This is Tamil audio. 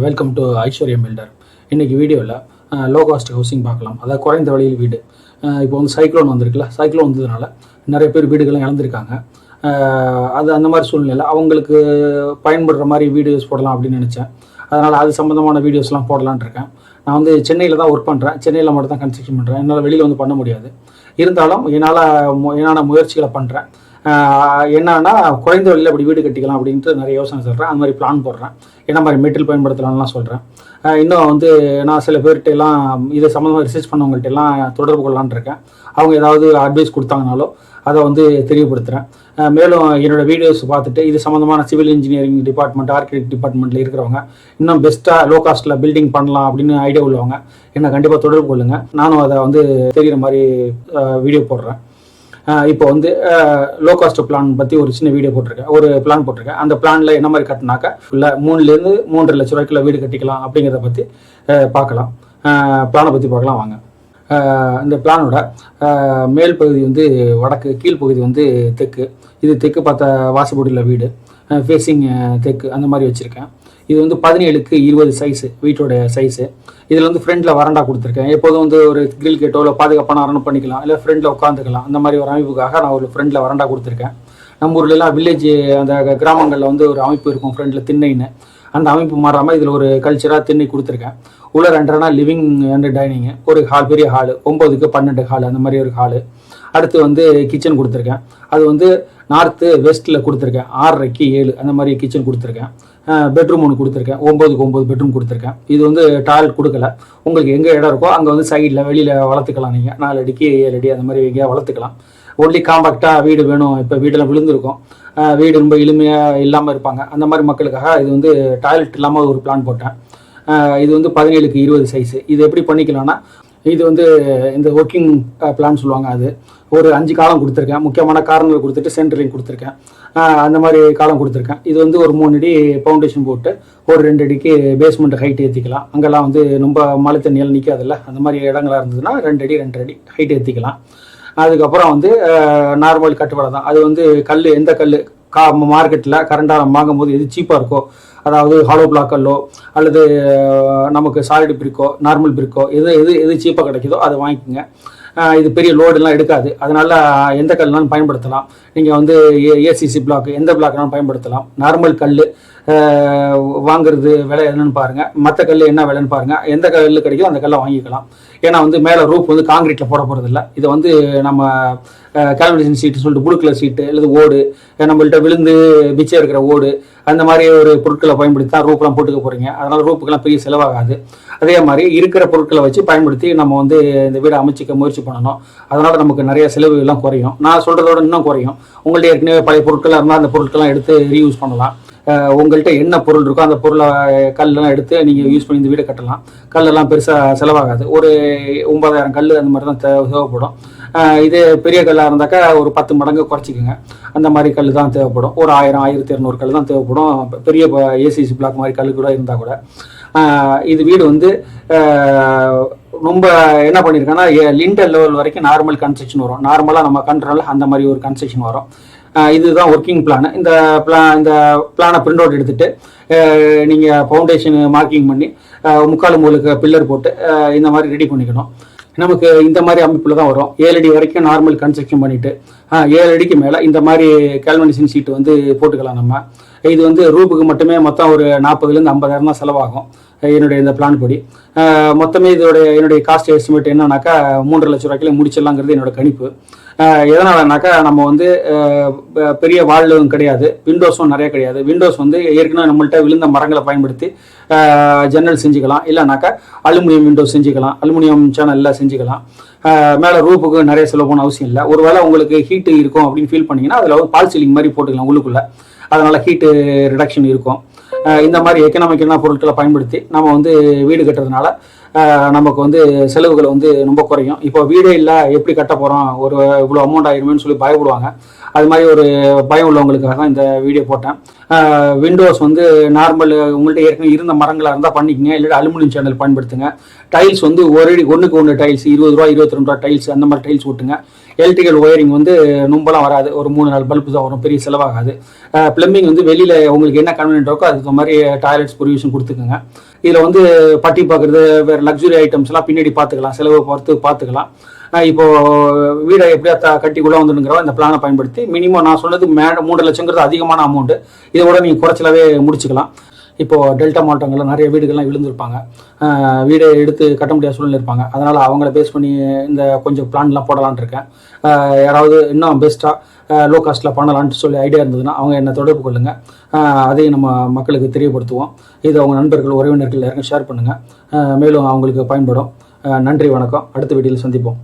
வெல்கம் டு ஐஸ்வர்யம் பில்டர். இன்றைக்கி வீடியோவில் லோ காஸ்ட் ஹவுசிங் பார்க்கலாம். அதாவது குறைந்த விலையில் வீடு. இப்போ வந்து சைக்ளோன் வந்திருக்குல்ல, சைக்ளோன் வந்ததுனால நிறைய பேர் வீடுகளும் இழந்திருக்காங்க. அது அந்த மாதிரி சூழ்நிலை அவங்களுக்கு பயன்படுற மாதிரி வீடியோஸ் போடலாம் அப்படின்னு நினச்சேன். அதனால் அது சம்மந்தமான வீடியோஸ்லாம் போடலான் இருக்கேன். நான் வந்து சென்னையில் தான் ஒர்க் பண்ணுறேன். சென்னையில் மட்டும் தான் கன்ஸ்ட்ரக்ஷன் பண்ணுறேன். என்னால் வெளியில் வந்து பண்ண முடியாது. இருந்தாலும் என்னால் முயற்சிகளை பண்ணுறேன். என்னன்னா குறைந்த விலையில் அப்படி வீடு கட்டிக்கலாம் அப்படின்ட்டு நிறைய யோசனை சொல்கிறேன். அந்த மாதிரி பிளான் போடுறேன். என்ன மாதிரி மெட்டீரியல் பயன்படுத்தலாம்லாம் சொல்கிறேன். இன்னும் வந்து நான் சில பேர்கிட்ட எல்லாம் இது சம்மந்தமாக ரிசர்ச் பண்ணவங்கள்ட்ட எல்லாம் தொடர்பு கொள்ளலான் இருக்கேன். அவங்க ஏதாவது அட்வைஸ் கொடுத்தாங்கனாலோ அதை வந்து தெரியப்படுத்துகிறேன். மேலும் என்னோடய வீடியோஸ் பார்த்துட்டு இது சம்மந்தமான சிவில் இன்ஜினியரிங் டிபார்ட்மெண்ட், ஆர்கிடெக்ட் டிபார்ட்மெண்ட்டில் இருக்கிறவங்க இன்னும் பெஸ்ட்டாக லோ காஸ்ட்டில் பில்டிங் பண்ணலாம் அப்படின்னு ஐடியா உள்ளவங்க என்னை கண்டிப்பாக தொடர்பு கொள்ளுங்கள். நானும் அதை வந்து தெரிகிற மாதிரி வீடியோ போடுறேன். இப்போ வந்து லோ காஸ்ட் பிளான் பற்றி ஒரு சின்ன வீடியோ போட்டிருக்கேன், ஒரு பிளான் போட்டிருக்கேன். அந்த பிளானில் என்ன மாதிரி கட்டினாக்கா ஃபுல்லாக 3 3.5 லட்ச ரூபாய்க்குள்ள வீடு கட்டிக்கலாம் அப்படிங்கிறத பற்றி பார்க்கலாம். பிளானை பற்றி பார்க்கலாம் வாங்க. இந்த பிளானோட மேல் பகுதி வந்து வடக்கு, கீழ்ப்பகுதி வந்து தெற்கு. இது தெற்கு பார்த்த வாசப்படியில் வீடு, ஃபேஸிங் தெற்கு அந்த மாதிரி வச்சுருக்கேன். இது வந்து 17க்கு 20 சைஸு, வீட்டோட சைஸு. இதில் வந்து ஃப்ரண்ட்டில் வராண்டா கொடுத்துருக்கேன். எப்போதும் வந்து ஒரு கிரில் கேட்டோ இல்லை பாதுகாப்பான அரணும் பண்ணிக்கலாம், இல்லை ஃப்ரண்ட்டில் உட்காந்துக்கலாம். அந்த மாதிரி ஒரு அமைப்புக்காக நான் ஒரு ஃப்ரண்ட்டில் வராண்டா கொடுத்துருக்கேன். நம்ம ஊர்லலாம் வில்லேஜ் அந்த கிராமங்களில் வந்து ஒரு அமைப்பு இருக்கும் ஃப்ரண்ட்டில் திண்ணைன்னு. அந்த அமைப்பு மாறாமல் இதில் ஒரு கல்ச்சராக திண்ணை கொடுத்துருக்கேன். உள்ள 2 லிவிங் அண்ட் டைனிங்கு, ஒரு ஹால், பெரிய ஹாலு, 9க்கு 12 ஹால் அந்த மாதிரி ஒரு ஹாலு. அடுத்து வந்து கிச்சன் கொடுத்துருக்கேன். அது வந்து நார்த்து வெஸ்ட்டில் கொடுத்துருக்கேன். 6.5க்கு 7 அந்த மாதிரி கிச்சன் கொடுத்துருக்கேன். பெட்ரூம் ஒன்று கொடுத்துருக்கேன். 9க்கு 9 பெட்ரூம் கொடுத்துருக்கேன். இது வந்து டாய்லெட் கொடுக்கல. உங்களுக்கு எங்கே இடம் இருக்கோ அங்கே வந்து சைடில் வெளியில் வளர்த்துக்கலாம். நீங்கள் 4 அடிக்கு 7 அடி அந்த மாதிரி எங்கேயா வளர்த்துக்கலாம். ஒன்லி காம்பாக்டாக வீடு வேணும், இப்போ வீடெல்லாம் விழுந்திருக்கும், வீடு ரொம்ப எளிமையாக இல்லாமல் இருப்பாங்க, அந்த மாதிரி மக்களுக்காக இது வந்து டாய்லெட் இல்லாமல் ஒரு பிளான் போட்டேன். இது வந்து 17க்கு 20 சைஸு. இது எப்படி பண்ணிக்கலாம்னா, இது வந்து இந்த ஒர்க்கிங் பிளான் சொல்லுவாங்க. அது ஒரு 5 காலம் கொடுத்துருக்கேன். முக்கியமான கார்னர் கொடுத்துட்டு சென்டரிங் கொடுத்துருக்கேன். அந்த மாதிரி காலம் கொடுத்துருக்கேன். இது வந்து ஒரு 3 அடி ஃபவுண்டேஷன் போட்டு ஒரு 2 அடிக்கு பேஸ்மெண்ட் ஹைட் ஏற்றிக்கலாம். அங்கெல்லாம் வந்து ரொம்ப மழை தண்ணியெல்லாம் நிற்காதில்ல, அந்த மாதிரி இடங்களாக இருந்ததுன்னா 2 அடி 2.5 அடி ஹைட் ஏற்றிக்கலாம். அதுக்கப்புறம் வந்து நார்மல் கட்டுவடை தான். அது வந்து கல், எந்த கல் மார்க்கெட்டில் கரண்டாக வாங்கும்போது எது சீப்பாக இருக்கோ, அதாவது ஹாலோ பிளாக் கல்லோ அல்லது நமக்கு சாலிட் பிரிக்கோ நார்மல் பிரிக்கோ எது சீப்பாக கிடைக்குதோ அதை வாங்கிக்கோங்க. இது பெரிய லோடெல்லாம் எடுக்காது. அதனால் எந்த கல்னாலும் பயன்படுத்தலாம். நீங்கள் வந்து ஏசிசி பிளாக், எந்த பிளாக்னாலும் பயன்படுத்தலாம். நார்மல் கல் வாங்குறது விலை என்னன்னு பாருங்கள், மற்ற கல் என்ன விலைன்னு பாருங்கள். எந்த கல் கிடைக்குதோ அந்த கல்லை வாங்கிக்கலாம். ஏன்னா வந்து மேலே ரூப் வந்து காங்கிரீட்டில் போட போகிறதில்ல. இதை வந்து நம்ம கேல்வினேஷன் சீட்டு சொல்லிட்டு ப்ளூ கலர் சீட்டு அல்லது ஓடு, நம்மள்கிட்ட விழுந்து மிச்சம் இருக்கிற ஓடு, அந்த மாதிரி ஒரு பொருட்களை பயன்படுத்தி தான் ரூப்லாம் போட்டுக்க போகிறீங்க. அதனால் ரூப்புக்கெல்லாம் பெரிய செலவாகாது. அதே மாதிரி இருக்கிற பொருட்களை வச்சு பயன்படுத்தி நம்ம வந்து இந்த வீடை அமைச்சிக்க முயற்சி பண்ணணும். அதனால் நமக்கு நிறைய செலவுகள்லாம் குறையும். நான் சொல்கிறதோட இன்னும் குறையும். உங்கள்கிட்ட ஏற்கனவே பழைய பொருட்களாக இருந்தால் அந்த பொருட்கள்லாம் எடுத்து ரீயூஸ் பண்ணலாம். உங்கள்கிட்ட என்ன பொருள் இருக்கோ அந்த பொருளை கல்லெல்லாம் எடுத்து நீங்கள் யூஸ் பண்ணி இந்த வீடை கட்டலாம். கல்லெல்லாம் பெருசாக செலவாகாது. ஒரு 9,000 கல் அந்த மாதிரி தான் தேவைப்படும். இது பெரிய கல்லாக இருந்தாக்கா ஒரு 10 மடங்கு குறைச்சிக்கோங்க. அந்த மாதிரி கல் தான் தேவைப்படும். ஒரு 1000 1200 கல் தான் தேவைப்படும். பெரிய ஏசிசி பிளாக் மாதிரி கல் கூட இருந்தால் கூட. இது வீடு வந்து ரொம்ப என்ன பண்ணியிருக்கேன்னா, லிண்டர் லெவல் வரைக்கும் நார்மல் கன்ஸ்ட்ரக்ஷன் வரும். நார்மலாக நம்ம கண்ட்ரோலில் அந்த மாதிரி ஒரு கன்ஸ்ட்ரக்ஷன் வரும். இதுதான் ஒர்க்கிங் பிளான். இந்த பிளானை பிரிண்ட் அவுட் எடுத்துகிட்டு நீங்கள் ஃபவுண்டேஷன் மார்க்கிங் பண்ணி 3/4 மூலுக்கு பில்லர் போட்டு இந்த மாதிரி ரெடி பண்ணிக்கணும். நமக்கு இந்த மாதிரி அமைப்பில் தான் வரும். 7 அடி வரைக்கும் நார்மல் கன்ஸ்ட்ரக்ஷன் பண்ணிவிட்டு 7 அடிக்கு மேலே இந்த மாதிரி கேல்வனிஷன் சீட்டு வந்து போட்டுக்கலாம். நம்ம இது வந்து ரூப்புக்கு மட்டுமே மொத்தம் ஒரு 40,000 50,000 தான் செலவாகும் என்னுடைய இந்த பிளான் படி. மொத்தமே என்னுடைய காஸ்ட் எஸ்டிமேட் என்னன்னாக்கா 3.5 லட்ச ரூபாய்க்குள்ள முடிச்சிடலாங்கிறது என்னோட கணிப்பு. எதனாலனாக்கா நம்ம வந்து பெரிய வால்லும் கிடையாது, விண்டோஸும் நிறைய கிடையாது. விண்டோஸ் வந்து ஏற்கனவே நம்மள்கிட்ட விழுந்த மரங்களை பயன்படுத்தி ஜன்னல் செஞ்சுக்கலாம். இல்லைனாக்கா அலுமினியம் விண்டோஸ் செஞ்சுக்கலாம், அலுமினியம் சேனலில் செஞ்சுக்கலாம். மேலே ரூப்புக்கு நிறைய செலவு போன அவசியம் இல்லை. ஒருவேளை உங்களுக்கு ஹீட்டு இருக்கும் அப்படின்னு ஃபீல் பண்ணிங்கன்னா அதில் ஒரு பால் சீலிங் மாதிரி போட்டுக்கலாம் உள்ளுக்குள்ளே. அதனால் ஹீட்டு ரிடக்ஷன் இருக்கும். இந்த மாதிரி எக்கனாமிக்கலான பொருட்களை பயன்படுத்தி நம்ம வந்து வீடு கட்டுறதுனால நமக்கு வந்து செலவுகள் வந்து ரொம்ப குறையும். இப்போ வீடே இல்லை எப்படி கட்ட போகிறோம், ஒரு இவ்வளோ அமௌண்ட் ஆயிருமேன்னு சொல்லி பயப்படுவாங்க. அது மாதிரி ஒரு பயம் உள்ளவங்களுக்காக தான் இந்த வீடியோ போட்டேன். விண்டோஸ் வந்து நார்மல் உங்கள்கிட்ட ஏற்கனவே இருந்த மரங்களாக இருந்தால் பண்ணிக்கங்க, இல்லாட்டி அலுமினியம் சேனல் பயன்படுத்துங்க. டைல்ஸ் வந்து 1 அடி 1க்கு 1 டைல்ஸ் 20 ரூபா 22 ரூபா டைல்ஸ் அந்த மாதிரி டைல்ஸ் ஓட்டுங்க. எலக்ட்ரிக்கல் ஒயரிங் வந்து ரொம்பலாம் வராது, ஒரு 3-4 பல்பு தான் வரும், பெரிய செலவாகாது. பிளம்பிங் வந்து வெளியில் உங்களுக்கு என்ன கன்வீனியன்ட் இருக்கோ அதுக்கு மாதிரி டாய்லெட்ஸ் ப்ரொவிஷன் கொடுத்துக்கோங்க. இதில் வந்து பட்டி பார்க்குறது, வேறு லக்ஸுரி ஐட்டம்ஸ்லாம் பின்னாடி பார்த்துக்கலாம், செலவு பொறுத்து பார்த்துக்கலாம். இப்போ வீடை எப்படியா கட்டிக்குள்ளே வந்துடுங்கிறவங்க இந்த பிளானை பயன்படுத்தி மினிமம் நான் சொன்னது 3 லட்சங்கிறது அதிகமான அமௌண்ட்டு, இதை விட நீங்கள் குறைச்சலாவே முடிச்சுக்கலாம். இப்போது டெல்டா மாவட்டங்களில் நிறைய வீடுகள்லாம் விழுந்திருப்பாங்க, வீடை எடுத்து கட்ட முடியாத சூழ்நிலை இருப்பாங்க. அதனால் அவங்கள பேஸ் பண்ணி இந்த கொஞ்சம் பிளான்லாம் போடலான் இருக்கேன். யாராவது இன்னும் பெஸ்ட்டாக லோ காஸ்ட்டில் பண்ணலான்ட்டு சொல்லி ஐடியா இருந்ததுன்னா அவங்க என்னை தொடர்பு கொள்ளுங்கள், அதையும் நம்ம மக்களுக்கு தெரியப்படுத்துவோம். இதை அவங்க நண்பர்கள், உறவினர்கள் யாருக்கும் ஷேர் பண்ணுங்கள், மேலும் அவங்களுக்கு பயன்படும். நன்றி, வணக்கம். அடுத்த வீடியோவில் சந்திப்போம்.